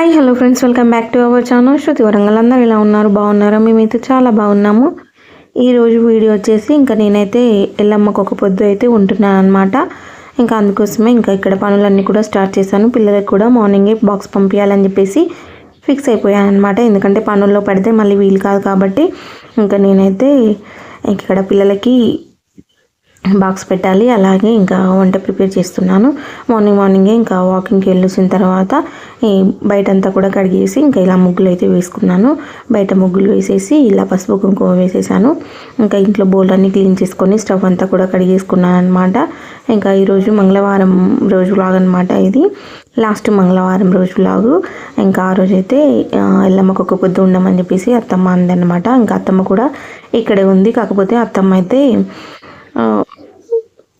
Hi hello friends, welcome back to our channel Shruti Warangal. అందరూ ఎలా ఉన్నారు? బాగున్నారా? మేమైతే చాలా బాగున్నాము. ఈరోజు వీడియో వచ్చేసి ఇంకా నేనైతే ఎల్లమ్మకు ఒక పొద్దు అయితే ఉంటున్నాను అనమాట. ఇంకా అందుకోసమే ఇంకా ఇక్కడ పనులన్నీ కూడా స్టార్ట్ చేశాను. పిల్లలకు కూడా మార్నింగే బాక్స్ పంపించాలని చెప్పేసి ఫిక్స్ అయిపోయాను అనమాట. ఎందుకంటే పనుల్లో పడితే మళ్ళీ వీలు కాదు కాబట్టి ఇంకా నేనైతే ఇక్కడ పిల్లలకి బాక్స్ పెట్టాలి, అలాగే ఇంకా వంట ప్రిపేర్ చేస్తున్నాను. మార్నింగే ఇంకా వాకింగ్కి వెళ్ళొచ్చిన తర్వాత ఈ బయటంతా కూడా కడిగేసి ఇంకా ఇలా ముగ్గులు అయితే వేసుకున్నాను. బయట ముగ్గులు వేసేసి ఇలా పసుపు కుంకుమ వేసేసాను. ఇంకా ఇంట్లో బౌలన్నీ క్లీన్ చేసుకొని స్టవ్ అంతా కూడా కడిగేసుకున్నాను అనమాట. ఇంకా ఈరోజు మంగళవారం రోజు వ్లాగ్ అనమాట. ఇది లాస్ట్ మంగళవారం రోజు వ్లాగు. ఇంకా ఆ రోజైతే ఎల్లమ్మకు ఒక పొద్దు ఉండమని చెప్పేసి అత్తమ్మ అందనమాట. ఇంకా అత్తమ్మ కూడా ఇక్కడే ఉంది, కాకపోతే అత్తమ్మ అయితే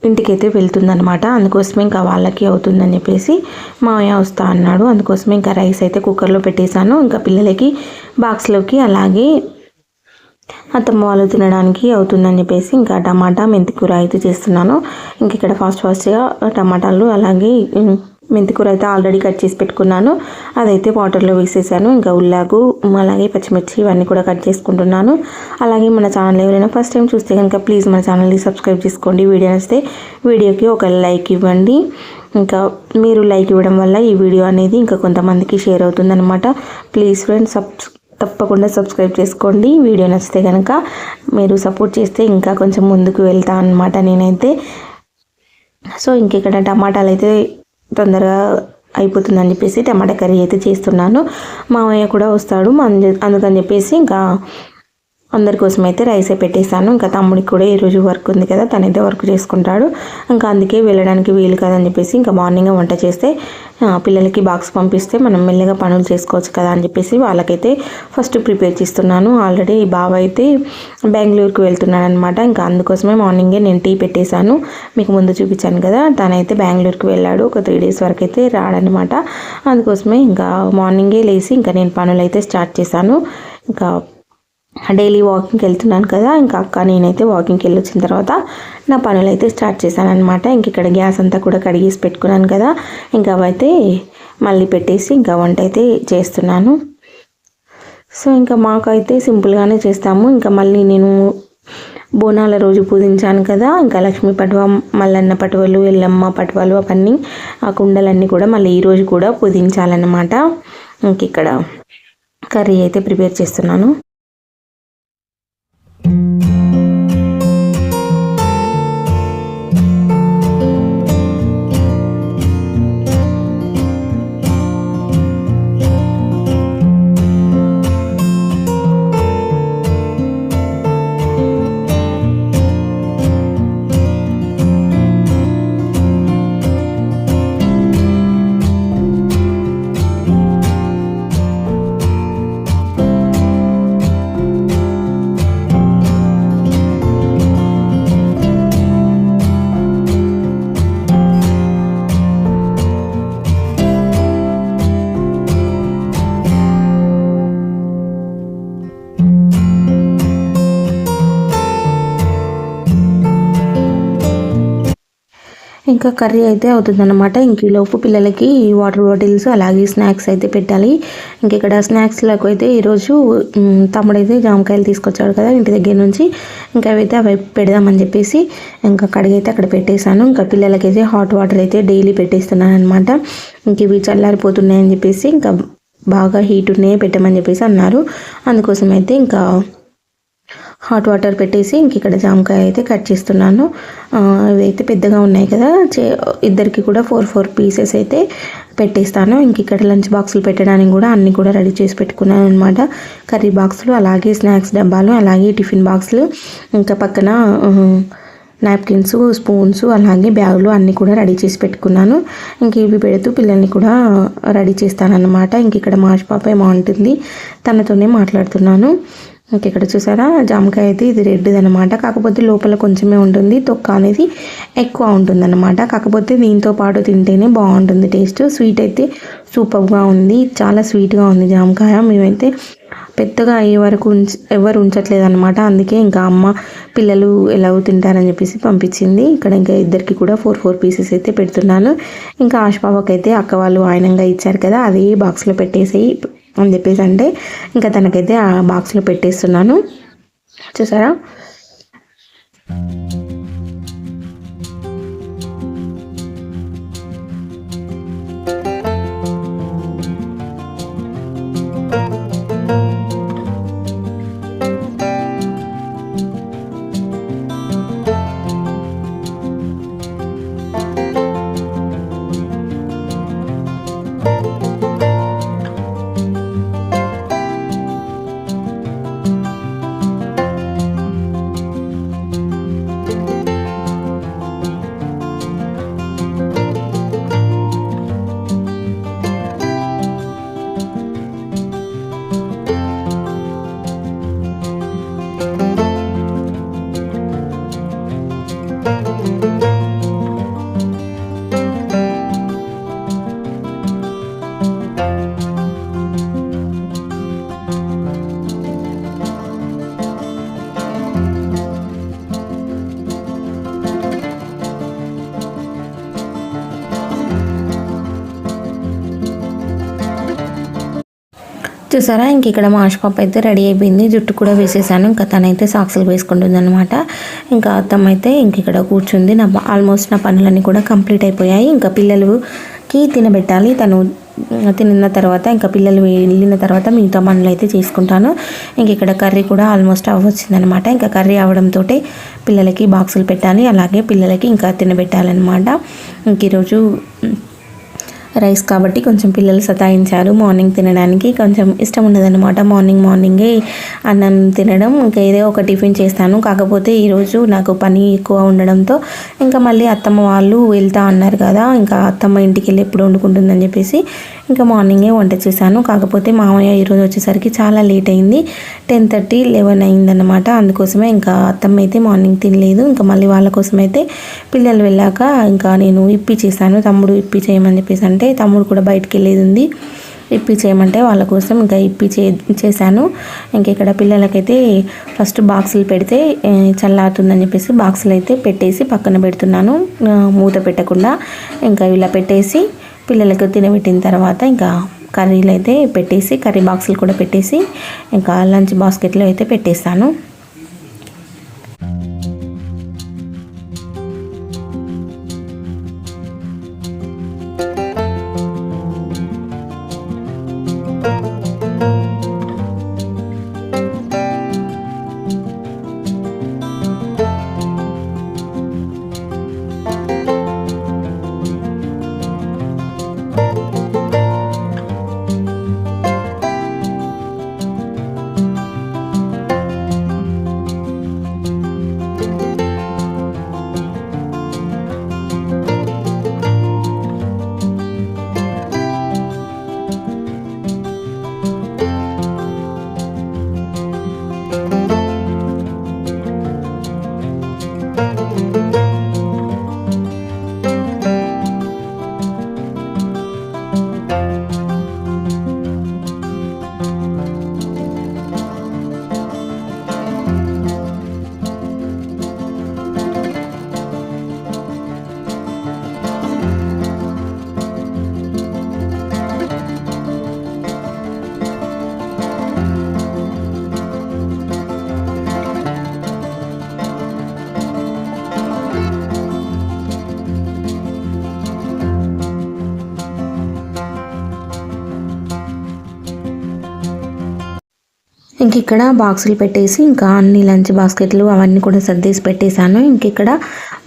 ఇంటికైతే వెళ్తుందనమాట. అందుకోసమే ఇంకా వాళ్ళకి అవుతుందని చెప్పేసి మావయ్య వస్తా అన్నాడు. అందుకోసమే ఇంకా రైస్ అయితే కుక్కర్లో పెట్టేశాను. ఇంకా పిల్లలకి బాక్స్లోకి అలాగే అత్తమ్మ వాళ్ళు తినడానికి అవుతుందని చెప్పేసి ఇంకా టమాటా మెంతికూర అయితే చేస్తున్నాను. ఇంక ఇక్కడ ఫాస్ట్గా టమాటాలు అలాగే మెంతికూర అయితే ఆల్రెడీ కట్ చేసి పెట్టుకున్నాను. అదైతే వాటర్లో వేసేసాను. ఇంకా ఉల్లాగు అలాగే పచ్చిమిర్చి ఇవన్నీ కూడా కట్ చేసుకుంటున్నాను. అలాగే మన ఛానల్ ఎవరైనా ఫస్ట్ టైం చూస్తే కనుక ప్లీజ్ మన ఛానల్ని సబ్స్క్రైబ్ చేసుకోండి. వీడియో నచ్చితే వీడియోకి ఒక లైక్ ఇవ్వండి. ఇంకా మీరు లైక్ ఇవ్వడం వల్ల ఈ వీడియో అనేది ఇంకా కొంతమందికి షేర్ అవుతుందన్నమాట. ప్లీజ్ ఫ్రెండ్స్ తప్పకుండా సబ్స్క్రైబ్ చేసుకోండి. వీడియో నచ్చితే కనుక మీరు సపోర్ట్ చేస్తే ఇంకా కొంచెం ముందుకు వెళ్తాను అనమాట నేనైతే. సో ఇంక ఇక్కడ టమాటాలు అయితే తొందరగా అయిపోతుందని చెప్పేసి టమాటా కర్రీ అయితే చేస్తున్నాను. మామయ్య కూడా వస్తాడు అందుకని చెప్పేసి ఇంకా అందరి కోసం అయితే రైసే పెట్టేశాను. ఇంకా తమ్ముడికి కూడా ఈరోజు వర్క్ ఉంది కదా, తనైతే వర్క్ చేసుకుంటాడు. ఇంకా అందుకే వెళ్ళడానికి వీలు కాదని చెప్పేసి ఇంకా మార్నింగ్ వంట చేస్తే పిల్లలకి బాక్స్ పంపిస్తే మనం మెల్లగా పనులు చేసుకోవచ్చు కదా అని చెప్పేసి వాళ్ళకైతే ఫస్ట్ ప్రిపేర్ చేస్తున్నాను. ఆల్రెడీ ఈ బావ అయితే బెంగళూరుకు వెళ్తున్నాడు అనమాట. ఇంకా అందుకోసమే మార్నింగే నేను టీ పెట్టేశాను. మీకు ముందు చూపించాను కదా, తనైతే బెంగళూరుకు వెళ్ళాడు. ఒక 3 days వరకు అయితే రాడనమాట. అందుకోసమే ఇంకా మార్నింగే లేచి ఇంకా నేను పనులు అయితే స్టార్ట్ చేశాను. ఇంకా డైలీ వాకింగ్కి వెళ్తున్నాను కదా, ఇంకా అక్క నేనైతే వాకింగ్కి వెళ్ళి వచ్చిన తర్వాత నా పనులు అయితే స్టార్ట్ చేశాను అనమాట. ఇంక ఇక్కడ గ్యాస్ అంతా కూడా కడిగేసి పెట్టుకున్నాను కదా, ఇంకా అవైతే మళ్ళీ పెట్టేసి ఇంకా వంట అయితే చేస్తున్నాను. సో ఇంకా మాకైతే సింపుల్గానే చేస్తాము. ఇంకా మళ్ళీ నేను బోనాల రోజు పూజించాను కదా, ఇంకా లక్ష్మీ పటవ, మల్లన్న పటవలు, ఎల్లమ్మ పటవలు అవన్నీ ఆ కుండలన్నీ కూడా మళ్ళీ ఈరోజు కూడా పూజించాలన్నమాట. ఇంక ఇక్కడ కర్రీ అయితే ప్రిపేర్ చేస్తున్నాను. ఇంకా కర్రీ అయితే అవుతుందన్నమాట. ఇంక ఈలోపు పిల్లలకి వాటర్ బాటిల్స్ అలాగే స్నాక్స్ అయితే పెట్టాలి. ఇంక ఇక్కడ స్నాక్స్లకు అయితే ఈరోజు తమ్ముడైతే జామకాయలు తీసుకొచ్చాడు కదా ఇంటి దగ్గర నుంచి. ఇంకా అవి పెడదామని చెప్పేసి ఇంకా కడిగైతే అక్కడ పెట్టేశాను. ఇంకా పిల్లలకైతే హాట్ వాటర్ అయితే డైలీ పెట్టేస్తున్నాను అనమాట. ఇంక ఇవి చల్లారిపోతున్నాయని చెప్పేసి ఇంకా బాగా హీట్ ఉన్నాయే పెట్టమని చెప్పేసి అన్నారు. అందుకోసం అయితే ఇంకా హాట్ వాటర్ పెట్టేసి ఇంక ఇక్కడ జామకాయ అయితే కట్ చేస్తున్నాను. ఇవైతే పెద్దగా ఉన్నాయి కదా, ఇద్దరికి కూడా 4 పీసెస్ అయితే పెట్టేస్తాను. ఇంక ఇక్కడ లంచ్ బాక్సులు పెట్టడానికి కూడా అన్నీ కూడా రెడీ చేసి పెట్టుకున్నాను అనమాట. కర్రీ బాక్సులు అలాగే స్నాక్స్ డబ్బాలు అలాగే టిఫిన్ బాక్సులు, ఇంకా పక్కన నాప్కిన్స్, స్పూన్స్ అలాగే బ్యాగులు అన్నీ కూడా రెడీ చేసి పెట్టుకున్నాను. ఇంక ఇవి పెడుతూ పిల్లల్ని కూడా రెడీ చేస్తానన్నమాట. ఇంక ఇక్కడ మాష్ పాప ఏమో ఉంటుంది, తనతోనే మాట్లాడుతున్నాను. ఇంక ఇక్కడ చూసారా జామకాయ అయితే ఇది రెడ్ది అనమాట. కాకపోతే లోపల కొంచెమే ఉంటుంది, తొక్క అనేది ఎక్కువ ఉంటుందన్నమాట. కాకపోతే దీంతో పాటు తింటేనే బాగుంటుంది టేస్ట్. స్వీట్ అయితే సూపర్గా ఉంది, చాలా స్వీట్గా ఉంది జామకాయ. మేమైతే పెద్దగా అయ్యే వరకు ఎవరు ఉంచట్లేదు అనమాట. అందుకే ఇంకా అమ్మ పిల్లలు ఎలాగో తింటారని చెప్పేసి పంపించింది. ఇక్కడ ఇంకా ఇద్దరికి కూడా 4 పీసెస్ అయితే పెడుతున్నాను. ఇంకా ఆశపాపకైతే అక్క వాళ్ళు ఆయనంగా ఇచ్చారు కదా, అదే బాక్స్లో పెట్టేసేయి అని చెప్పేసి అంటే ఇంకా తనకైతే ఆ బాక్స్లో పెట్టేస్తున్నాను. చూసారా. చూసారా, ఇంక ఇక్కడ మా ఆశపాప అయితే రెడీ అయిపోయింది. జుట్టు కూడా వేసేసాను. ఇంకా తనైతే సాక్సులు వేసుకుంటుంది అనమాట. ఇంకా అత్తమ్మ అయితే ఇంక ఇక్కడ కూర్చుంది. ఆల్మోస్ట్ నా పనులన్నీ కూడా కంప్లీట్ అయిపోయాయి. ఇంకా పిల్లలకి తినబెట్టాలి. తను తిన్న తర్వాత ఇంకా పిల్లలు వెళ్ళిన తర్వాత మిగతా పనులు అయితే చేసుకుంటాను. ఇంక ఇక్కడ కర్రీ కూడా ఆల్మోస్ట్ అవ్వచ్చిందనమాట. ఇంకా కర్రీ అవడంతో పిల్లలకి బాక్సులు పెట్టాలి, అలాగే పిల్లలకి ఇంకా తినబెట్టాలన్నమాట. ఇంక ఈరోజు రైస్ కాబట్టి కొంచెం పిల్లలు సతాయించారు. మార్నింగ్ తినడానికి కొంచెం ఇష్టం ఉండదన్నమాట. మార్నింగే అన్నం తినడం. ఇంకా ఏదో ఒక టిఫిన్ చేస్తాను. కాకపోతే ఈరోజు నాకు పని ఎక్కువ ఉండడంతో ఇంకా మళ్ళీ అత్తమ్మ వాళ్ళు వెళ్తా అన్నారు కదా, ఇంకా అత్తమ్మ ఇంటికి వెళ్ళి ఎప్పుడు వండుకుంటుందని చెప్పేసి ఇంకా మార్నింగే వంట చేశాను. కాకపోతే మామయ్య ఈరోజు వచ్చేసరికి చాలా లేట్ అయింది. 10:30, 11 అయిందన్నమాట. అందుకోసమే ఇంకా అత్తమ్మ అయితే మార్నింగ్ తినలేదు. ఇంకా మళ్ళీ వాళ్ళ కోసం అయితే పిల్లలు వెళ్ళాక ఇంకా నేను ఇప్పి చేశాను. తమ్ముడు ఇప్పి చేయమని చెప్పేసి అంటే తమ్ముడు కూడా బయటికి వెళ్ళేది ఉంది, ఇప్పి చేయమంటే వాళ్ళ కోసం ఇంకా ఇప్పి చేశాను. ఇంక ఇక్కడ పిల్లలకైతే ఫస్ట్ బాక్సులు పెడితే చల్లారుతుందని చెప్పేసి బాక్సులు అయితే పెట్టేసి పక్కన పెడుతున్నాను, మూత పెట్టకుండా. ఇంకా ఇలా పెట్టేసి పిల్లలకు తినబెట్టిన తర్వాత ఇంకా కర్రీలు అయితే పెట్టేసి కర్రీ బాక్సులు కూడా పెట్టేసి ఇంకా లంచ్ బాస్కెట్లో అయితే పెట్టేస్తాను. ఇంక ఇక్కడ బాక్సులు పెట్టేసి ఇంకా అన్ని లంచ్ బాస్కెట్లు అవన్నీ కూడా సర్దేసి పెట్టేశాను. ఇంక ఇక్కడ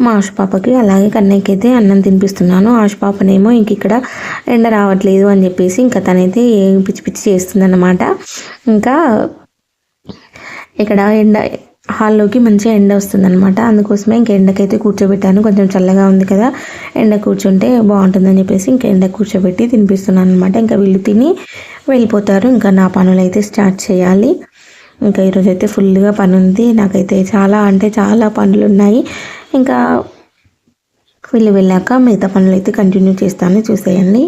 మా ఆశపాపకి అలాగే కన్నయ్యకి అయితే అన్నం తినిపిస్తున్నాను. ఆశపాపనేమో ఇంక ఇక్కడ ఎండ రావట్లేదు అని చెప్పేసి ఇంకా తనైతే పిచ్చి పిచ్చి చేస్తుందన్నమాట. ఇంకా ఇక్కడ హాల్లోకి మంచిగా ఎండ వస్తుందన్నమాట. అందుకోసమే ఇంక ఎండకైతే కూర్చోబెట్టాను. కొంచెం చల్లగా ఉంది కదా, ఎండ కూర్చుంటే బాగుంటుందని చెప్పేసి ఇంకా ఎండ కూర్చోబెట్టి తినిపిస్తున్నాను అనమాట. ఇంకా వీళ్ళు తిని వెళ్ళిపోతారు. ఇంకా నా పనులు అయితే స్టార్ట్ చేయాలి. ఇంకా ఈరోజైతే ఫుల్గా పని ఉంది. నాకైతే చాలా పనులు ఉన్నాయి. ఇంకా వీళ్ళు వెళ్ళాక మిగతా పనులు అయితే కంటిన్యూ చేస్తాను, చూసేయండి.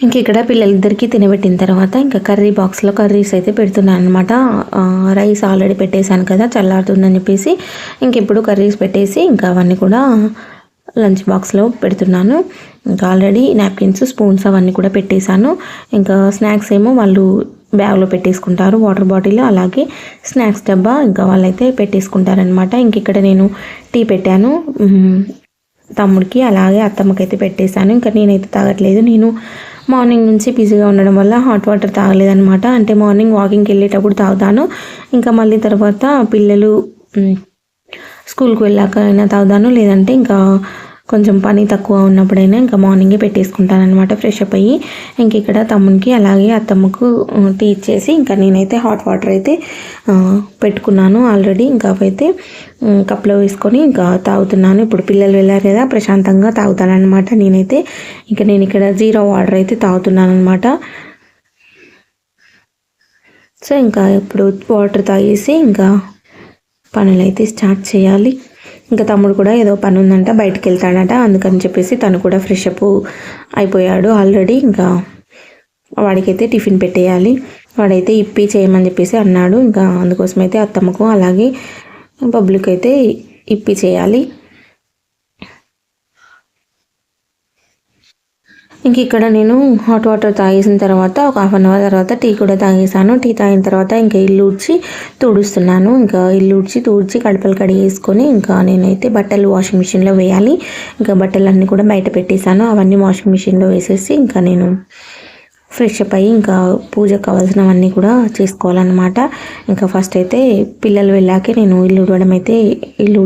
ఇంక ఇక్కడ పిల్లలిద్దరికీ తినబెట్టిన తర్వాత ఇంకా కర్రీ బాక్స్లో కర్రీస్ అయితే పెడుతున్నాను అనమాట. రైస్ ఆల్రెడీ పెట్టేశాను కదా, చల్లారుతుందని చెప్పేసి ఇంక ఇప్పుడు కర్రీస్ పెట్టేసి ఇంకా అవన్నీ కూడా లంచ్ బాక్స్లో పెడుతున్నాను. ఇంకా ఆల్రెడీ నాప్కిన్స్, స్పూన్స్ అవన్నీ కూడా పెట్టేశాను. ఇంకా స్నాక్స్ ఏమో వాళ్ళు బ్యాగ్లో పెట్టేసుకుంటారు, వాటర్ బాటిల్ అలాగే స్నాక్స్ డబ్బా ఇంకా వాళ్ళైతే పెట్టేసుకుంటారనమాట. ఇంక ఇక్కడ నేను టీ పెట్టాను తమ్ముడికి, అలాగే అత్తమ్మకైతే పెట్టేశాను. ఇంకా నేనైతే తాగట్లేదు. నేను మార్నింగ్ నుంచి బిజీగా ఉండడం వల్ల హాట్ వాటర్ తాగలేదనమాట. అంటే మార్నింగ్ వాకింగ్కి వెళ్ళేటప్పుడు తాగుతాను, ఇంకా మళ్ళీ తర్వాత పిల్లలు స్కూల్కి వెళ్ళాక అయినా తాగుతాను, లేదంటే ఇంకా కొంచెం పని తక్కువ ఉన్నప్పుడైనా ఇంకా మార్నింగే పెట్టేసుకుంటాను అనమాట ఫ్రెష్ అప్ అయ్యి. ఇంక ఇక్కడ తమ్మునికి అలాగే అత్తమ్మకు టీ ఇచ్చేసి ఇంకా నేనైతే హాట్ వాటర్ అయితే పెట్టుకున్నాను ఆల్రెడీ. ఇంకా అవైతే కప్లో వేసుకొని ఇంకా తాగుతున్నాను. ఇప్పుడు పిల్లలు వెళ్ళారు కదా, ప్రశాంతంగా తాగుతానమాట నేనైతే. ఇంకా నేను ఇక్కడ జీరో వాటర్ అయితే తాగుతున్నాను అనమాట. సో ఇంకా ఇప్పుడు వాటర్ తాగేసి ఇంకా పనులైతే స్టార్ట్ చేయాలి. ఇంకా తమ్ముడు కూడా ఏదో పని ఉందంట, బయటికి వెళ్తాడట, అందుకని చెప్పేసి తను కూడా ఫ్రెష్ అప్ అయిపోయాడు ఆల్రెడీ. ఇంకా వాడికైతే టిఫిన్ పెట్టేయాలి. వాడైతే ఇప్పి చేయమని చెప్పేసి అన్నాడు. ఇంకా అందుకోసమైతే అత్తమ్మకు అలాగే బబ్లుకి అయితే ఇప్పి చేయాలి. ఇంక ఇక్కడ నేను హాట్ వాటర్ తాగేసిన తర్వాత ఒక హాఫ్ అన్ అవర్ తర్వాత టీ కూడా తాగేసాను. టీ తాగిన తర్వాత ఇంకా ఇల్లు ఊడ్చి తుడుస్తున్నాను. ఇంకా ఇల్లు తుడిచి కడపలు కడిగేసుకొని ఇంకా నేనైతే బట్టలు వాషింగ్ మిషన్లో వేయాలి. ఇంకా బట్టలన్నీ కూడా బయట పెట్టేశాను, అవన్నీ వాషింగ్ మిషన్లో వేసేసి ఇంకా నేను ఫ్రెష్ అప్ అయ్యి ఇంకా పూజకు కావాల్సినవన్నీ కూడా చేసుకోవాలన్నమాట. ఇంకా ఫస్ట్ అయితే పిల్లలు వెళ్ళాకే నేను ఇల్లు ఊడవడం అయితే ఇల్లు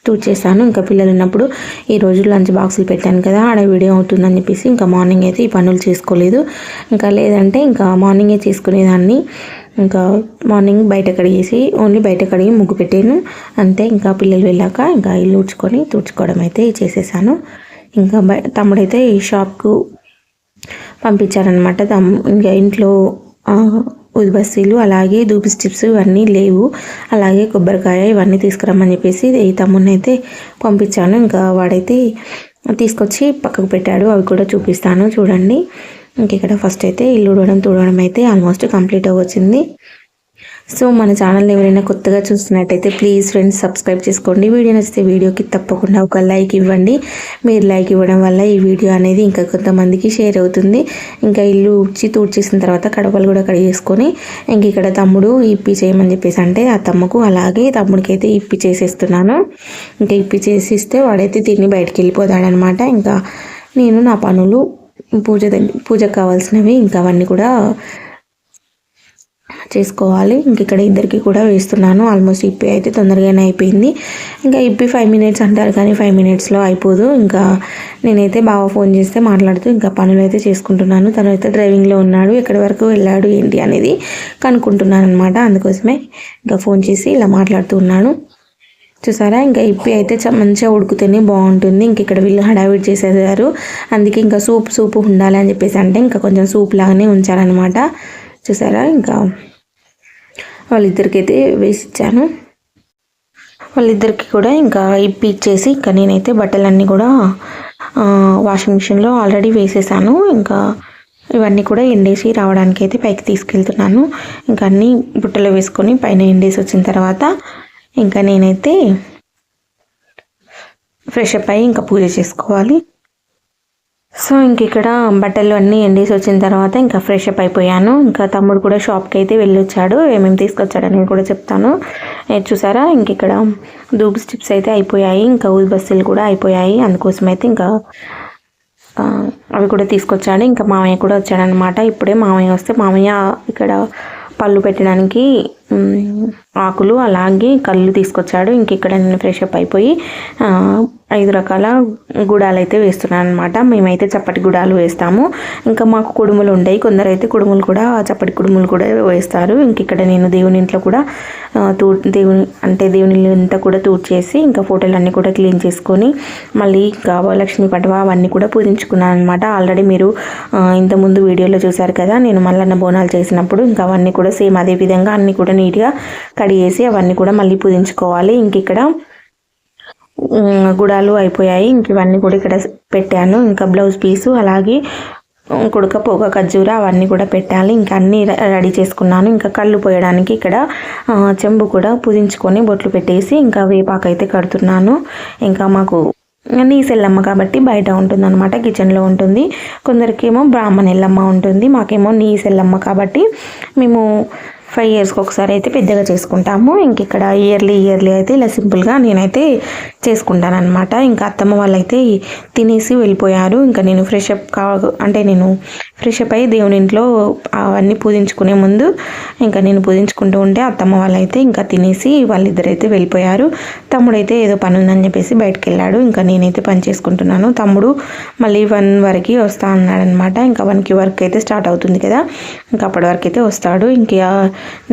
తుడిచేసాను. ఇంకా పిల్లలు ఉన్నప్పుడు ఈరోజు లంచ్ బాక్సులు పెట్టాను కదా, ఆడ వీడియో అవుతుందని చెప్పేసి ఇంకా మార్నింగ్ అయితే ఈ పనులు చేసుకోలేదు. ఇంకా లేదంటే ఇంకా మార్నింగే చేసుకునేదాన్ని. ఇంకా మార్నింగ్ బయట కడిగేసి ఓన్లీ బయట కడిగి ముగ్గు పెట్టాను అంతే. ఇంకా పిల్లలు వెళ్ళాక ఇంకా ఇల్లు తుడుచుకోవడం అయితే చేసేసాను. ఇంకా తమ్ముడైతే ఈ షాప్కు పంపించారనమాట. ఇంకా ఇంట్లో ఉదిబస్తీలు అలాగే ధూపి స్టిప్స్ ఇవన్నీ లేవు, అలాగే కొబ్బరికాయ ఇవన్నీ తీసుకురమ్మని చెప్పేసి ఈ తమ్ముడిని అయితే పంపించాను. ఇంకా వాడైతే తీసుకొచ్చి పక్కకు పెట్టాడు, అవి కూడా చూపిస్తాను చూడండి. ఇంక ఇక్కడ ఫస్ట్ అయితే ఇల్లు తుడవడం అయితే ఆల్మోస్ట్ కంప్లీట్ అవ్వచ్చింది. సో మన ఛానల్ని ఎవరైనా కొత్తగా చూస్తున్నట్టయితే ప్లీజ్ ఫ్రెండ్స్ సబ్స్క్రైబ్ చేసుకోండి. వీడియో నచ్చితే వీడియోకి తప్పకుండా ఒక లైక్ ఇవ్వండి. మీరు లైక్ ఇవ్వడం వల్ల ఈ వీడియో అనేది ఇంకా కొంతమందికి షేర్ అవుతుంది. ఇంకా ఇల్లు తుడిచేసిన తర్వాత కడపలు కూడా కడిగేసుకొని ఇంక ఇక్కడ తమ్ముడు ఇప్పి చేయమని చెప్పేసి అంటే ఆ తమ్మకు అలాగే తమ్ముడికి అయితే ఇప్పి చేసేస్తున్నాను. ఇంకా ఇప్పి చేసిస్తే వాడైతే తిని బయటికి వెళ్ళిపోతాడనమాట. ఇంకా నేను నా పనులు పూజకు కావాల్సినవి ఇంకా అవన్నీ కూడా చేసుకోవాలి. ఇంక ఇక్కడ ఇద్దరికి కూడా వేస్తున్నాను. ఆల్మోస్ట్ ఇప్పి అయితే తొందరగానే అయిపోయింది. ఇంకా ఇప్పి 5 minutes అంటారు కానీ 5 minutesలో అయిపోదు. ఇంకా నేనైతే బావ ఫోన్ చేస్తే మాట్లాడుతూ ఇంకా పనులు అయితే చేసుకుంటున్నాను. తను అయితే డ్రైవింగ్లో ఉన్నాడు, ఎక్కడి వరకు వెళ్ళాడు ఏంటి అనేది కనుక్కుంటున్నాను అనమాట. అందుకోసమే ఇంకా ఫోన్ చేసి ఇలా మాట్లాడుతూ ఉన్నాను. చూసారా, ఇంకా ఇప్పి అయితే మంచిగా ఉడికితేనే బాగుంటుంది. ఇంక ఇక్కడ వీళ్ళు హడావిడి చేసేసారు, అందుకే ఇంకా సూప్ ఉండాలి అని చెప్పేసి అంటే ఇంకా కొంచెం సూప్ లాగానే ఉంచారనమాట. చూసారా, ఇంకా వాళ్ళిద్దరికైతే వేసి ఇచ్చాను. వాళ్ళిద్దరికి కూడా ఇంకా ఇప్పి ఇచ్చేసి ఇంకా నేనైతే బట్టలన్నీ కూడా వాషింగ్ మిషన్లో ఆల్రెడీ వేసేసాను. ఇంకా ఇవన్నీ కూడా ఎండేసి రావడానికి అయితే పైకి తీసుకెళ్తున్నాను. ఇంకా అన్నీ బుట్టలో వేసుకొని పైన ఎండేసి వచ్చిన తర్వాత ఇంకా నేనైతే ఫ్రెష్ అప్ అయ్యి ఇంకా పూజ చేసుకోవాలి. సో ఇంక ఇక్కడ బట్టలు అన్నీ ఎండేసి వచ్చిన తర్వాత ఇంకా ఫ్రెష్ అప్ అయిపోయాను. ఇంకా తమ్ముడు కూడా షాప్కి అయితే వెళ్ళొచ్చాడు, ఏమేమి తీసుకొచ్చాడని కూడా చెప్తాను. చూసారా, ఇంక ఇక్కడ ధూప్ స్టిప్స్ అయితే అయిపోయాయి, ఇంకా ఊదిబస్తీలు కూడా అయిపోయాయి. అందుకోసం అయితే ఇంకా అవి కూడా తీసుకొచ్చాడు. ఇంకా మామయ్య కూడా వచ్చాడనమాట. ఇప్పుడే మామయ్య వస్తే మామయ్య ఇక్కడ పళ్ళు పెట్టడానికి ఆకులు అలాగే కళ్ళు తీసుకొచ్చాడు. ఇంక ఇక్కడ నేను ఫ్రెష్ అప్ అయిపోయి 5 రకాల గుడాలు అయితే వేస్తున్నాను అనమాట. మేమైతే చప్పటి గుడాలు వేస్తాము. ఇంకా మాకు కుడుములు ఉంటాయి, కొందరైతే కుడుములు కూడా చప్పటి కుడుములు కూడా వేస్తారు. ఇంక ఇక్కడ నేను దేవుని ఇంట్లో కూడా దేవుని అంతా కూడా తూడ్చేసి ఇంకా ఫోటోలన్నీ కూడా క్లీన్ చేసుకొని మళ్ళీ ఇంకా లక్ష్మీ పటవ అవన్నీ కూడా పూజించుకున్నాను అనమాట. ఆల్రెడీ మీరు ఇంతకుముందు వీడియోలో చూసారు కదా, నేను మల్లన్న బోనాలు చేసినప్పుడు ఇంకా అవన్నీ కూడా సేమ్ అదే విధంగా అన్నీ కూడా నీట్గా కడిగేసి అవన్నీ కూడా మళ్ళీ పూజించుకోవాలి. ఇంక ఇక్కడ గుడాలు అయిపోయాయి. ఇంక ఇవన్నీ కూడా ఇక్కడ పెట్టాను. ఇంకా బ్లౌజ్ పీసు అలాగే కుడక పొగ ఖర్జూర అవన్నీ కూడా పెట్టాలి. ఇంకా అన్నీ రెడీ చేసుకున్నాను. ఇంకా కళ్ళు పోయడానికి ఇక్కడ చెంబు కూడా పూజించుకొని బొట్లు పెట్టేసి ఇంకా వేపాకైతే కడుతున్నాను. ఇంకా మాకు నీస్ ఎల్లమ్మ కాబట్టి బయట ఉంటుందన్నమాట, కిచెన్లో ఉంటుంది. కొందరికేమో బ్రాహ్మణ ఎల్లమ్మ ఉంటుంది, మాకేమో నీస్ ఎల్లమ్మ కాబట్టి మేము 5 ఇయర్స్కి ఒకసారి అయితే పెద్దగా చేసుకుంటాము. ఇంక ఇక్కడ ఇయర్లీ అయితే ఇలా సింపుల్గా నేనైతే చేసుకుంటాను అనమాట. ఇంకా అత్తమ్మ వాళ్ళైతే తినేసి వెళ్ళిపోయారు. ఇంకా నేను నేను ఫ్రెష్ అప్ అయ్యి దేవుని ఇంట్లో అవన్నీ పూజించుకునే ముందు ఇంకా నేను పూజించుకుంటూ ఉంటే అత్తమ్మ వాళ్ళైతే ఇంకా తినేసి వాళ్ళిద్దరైతే వెళ్ళిపోయారు. తమ్ముడైతే ఏదో పని ఉందని చెప్పేసి బయటకు వెళ్ళాడు. ఇంకా నేనైతే పని చేసుకుంటున్నాను. తమ్ముడు మళ్ళీ 1 వరకు వస్తా అన్నాడనమాట. ఇంకా 1కి వర్క్ అయితే స్టార్ట్ అవుతుంది కదా, ఇంకా అప్పటి వరకు అయితే వస్తాడు. ఇంకా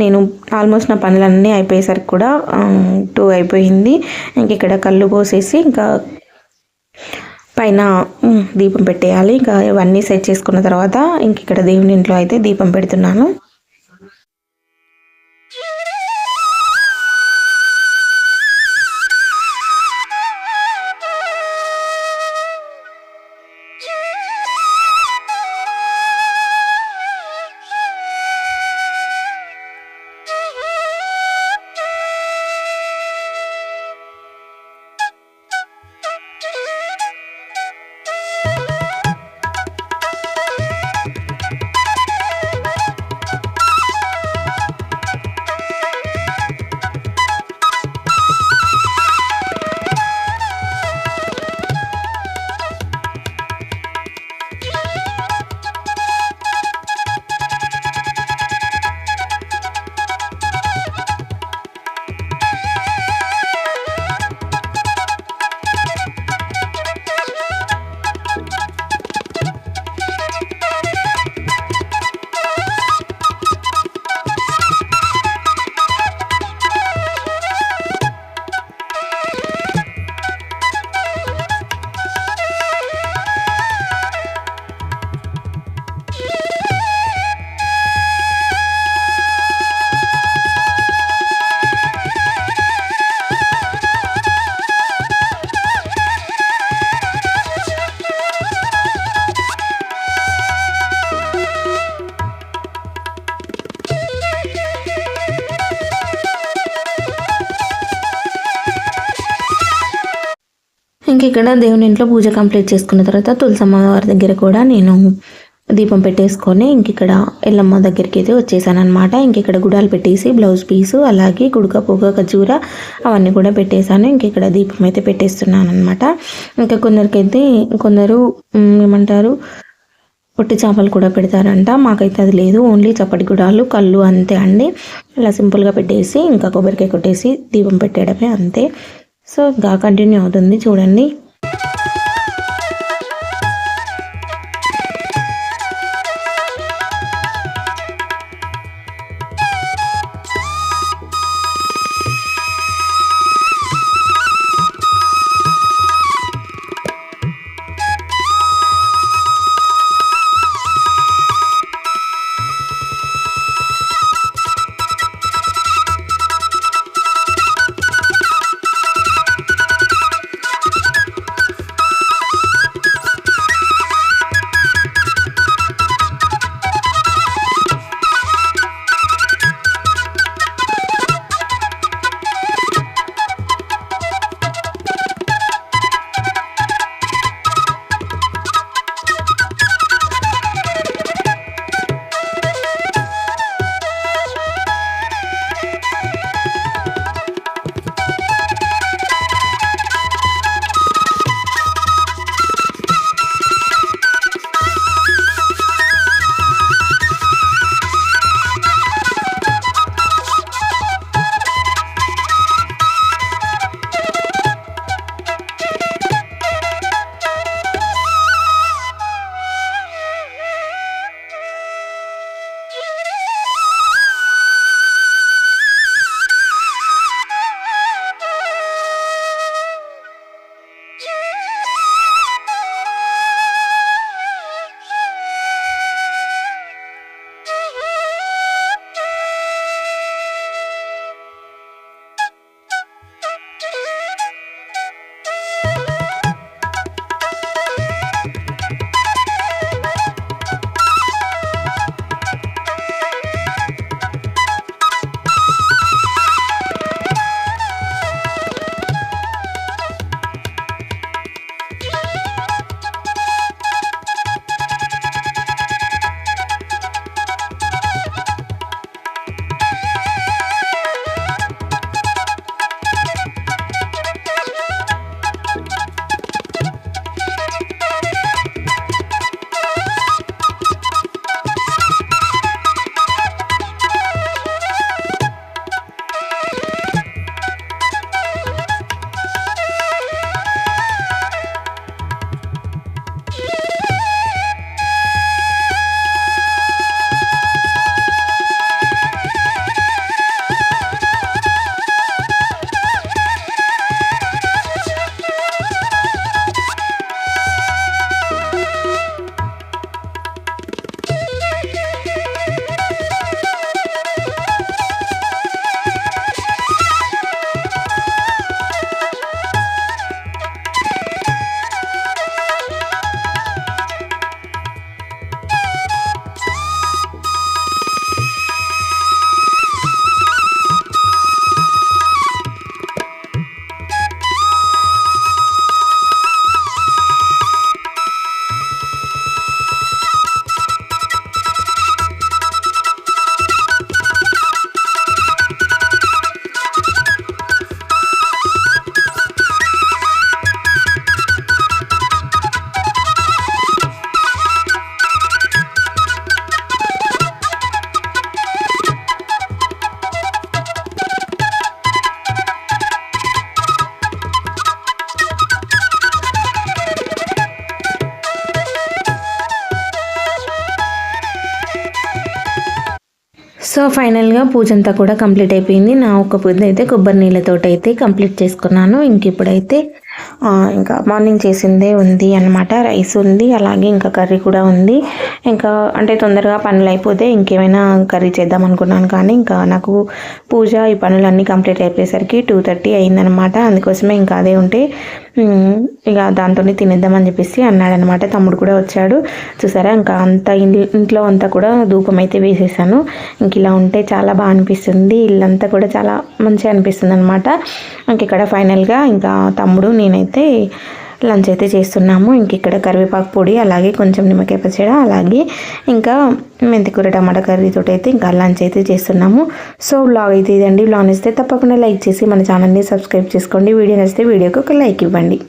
నేను ఆల్మోస్ట్ నా పనులన్నీ అయిపోయేసరికి కూడా 2 అయిపోయింది. ఇంక ఇక్కడ కళ్ళు పోసేసి ఇంకా పైన దీపం పెట్టేయాలి. ఇంకా ఇవన్నీ సెట్ చేసుకున్న తర్వాత ఇంక ఇక్కడ దేవుని ఇంట్లో అయితే దీపం పెడుతున్నాను. ఇంక ఇక్కడ దేవుని ఇంట్లో పూజ కంప్లీట్ చేసుకున్న తర్వాత తులసమ్మ వారి దగ్గర కూడా నేను దీపం పెట్టేసుకొని ఇంక ఇక్కడ ఎల్లమ్మ దగ్గరికి అయితే వచ్చేసాను అనమాట. ఇంక ఇక్కడ గుడాలు పెట్టేసి బ్లౌజ్ పీసు అలాగే గుడక పొగ ఖర్జూర అవన్నీ కూడా పెట్టేశాను. ఇంక ఇక్కడ దీపం అయితే పెట్టేస్తున్నాను అనమాట. ఇంకా కొందరు ఏమంటారు పొట్టి చేపలు కూడా పెడతారంట, మాకైతే అది లేదు. ఓన్లీ చప్పటి గుడాలు కళ్ళు అంతే అండి. ఇలా సింపుల్గా పెట్టేసి ఇంకా కొబ్బరికాయ కొట్టేసి దీపం పెట్టేయడమే అంతే. సో ఇంకా కంటిన్యూ అవుతుంది చూడండి. సో ఫైనల్గా పూజ అంతా కూడా కంప్లీట్ అయిపోయింది. నా ఒక్క పూజ అయితే కొబ్బరి నీళ్ళతో అయితే కంప్లీట్ చేసుకున్నాను. ఇంక ఇప్పుడైతే ఇంకా మార్నింగ్ చేసిందే ఉంది అన్నమాట. రైస్ ఉంది, అలాగే ఇంకా కర్రీ కూడా ఉంది. ఇంకా అంటే తొందరగా పనులు అయిపోతే ఇంకేమైనా కర్రీ చేద్దాం అనుకున్నాను, కానీ ఇంకా నాకు పూజ ఈ పనులన్నీ కంప్లీట్ అయిపోయేసరికి 2:30 అయిందనమాట. అందుకోసమే ఇంకా అదే ఉంటే ఇక దాంతోనే తినేద్దామని చెప్పేసి అన్నాడనమాట. తమ్ముడు కూడా వచ్చాడు. చూసారా, ఇంకా అంతా ఇంట్లో అంతా కూడా ధూపం అయితే వేసేసాను. ఇంక ఇలా ఉంటే చాలా బాగా అనిపిస్తుంది. ఇల్లంతా కూడా చాలా మంచిగా అనిపిస్తుంది అనమాట. ఇంక ఇక్కడ ఫైనల్గా ఇంకా తమ్ముడు నేనైతే లంచ్ అయితే చేస్తున్నాము. ఇంక ఇక్కడ కరివేపాకు పొడి, అలాగే కొంచెం నిమ్మకాయ పచ్చడి, అలాగే ఇంకా మెంతికూర టమాటా కర్రీతో అయితే ఇంకా లంచ్ అయితే చేస్తున్నాము. సో వ్లాగ్ అయితే ఇదండి. వ్లాగ్ నచ్చితే తప్పకుండా లైక్ చేసి మన ఛానల్ని సబ్స్క్రైబ్ చేసుకోండి. వీడియో నచ్చితే వీడియోకి ఒక లైక్ ఇవ్వండి.